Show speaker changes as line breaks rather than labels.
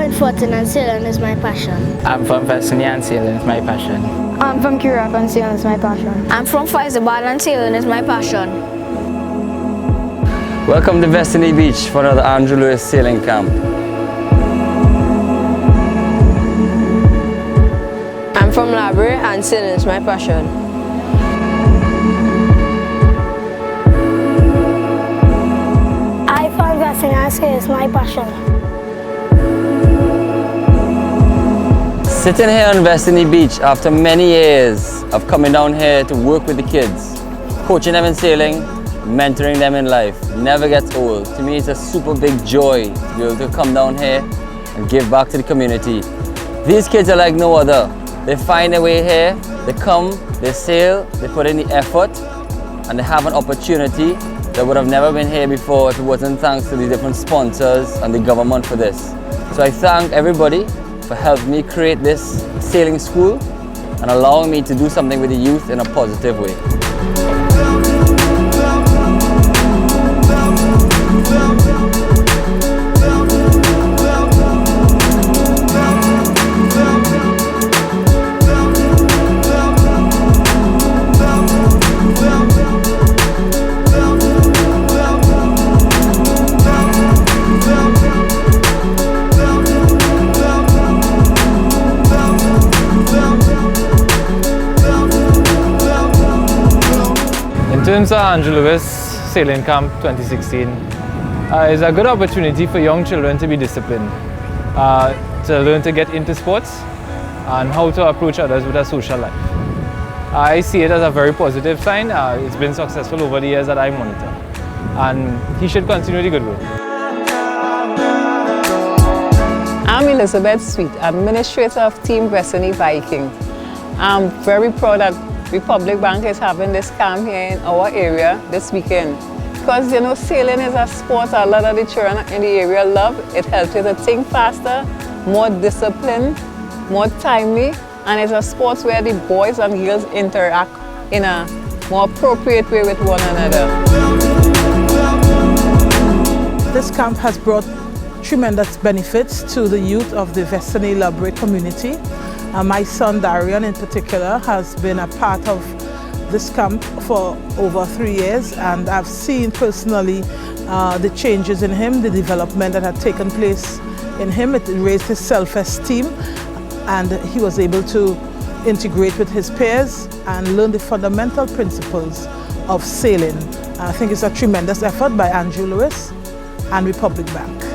Point Fortin and sailing is my passion.
I'm from Vestiny and sailing is my passion.
I'm from Kirap and sailing is my passion.
I'm from Faizabad and sailing is my passion.
Welcome to Vestiny Beach for another Andrew Lewis sailing camp.
I'm from Labrador and sailing is my passion.
I found Vestiny and sailing is my passion.
Sitting here on Vestiny Beach after many years of coming down here to work with the kids, coaching them in sailing, mentoring them in life, never gets old. To me, it's a super big joy to be able to come down here and give back to the community. These kids are like no other. They find their way here, they come, they sail, they put in the effort, and they have an opportunity that would have never been here before if it wasn't thanks to the different sponsors and the government for this. So I thank everybody for helping me create this sailing school and allowing me to do something with the youth in a positive way.
In terms of Andrew Lewis Sailing Camp 2016, it's a good opportunity for young children to be disciplined, to learn to get into sports and how to approach others with a social life. I see it as a very positive sign. It's been successful over the years that I monitor, and he should continue the good work.
I'm Elizabeth Sweet, Administrator of Team Vestiny Viking. I'm very proud that Republic Bank is having this camp here in our area this weekend. Because you know, sailing is a sport a lot of the children in the area love. It helps you to think faster, more disciplined, more timely, and it's a sport where the boys and girls interact in a more appropriate way with one another.
This camp has brought tremendous benefits to the youth of the Vestiny Labrador community. My son Darian in particular has been a part of this camp for over 3 years, and I've seen personally the changes in him, the development that had taken place in him. It raised his self-esteem, and he was able to integrate with his peers and learn the fundamental principles of sailing. I think it's a tremendous effort by Andrew Lewis and Republic Bank.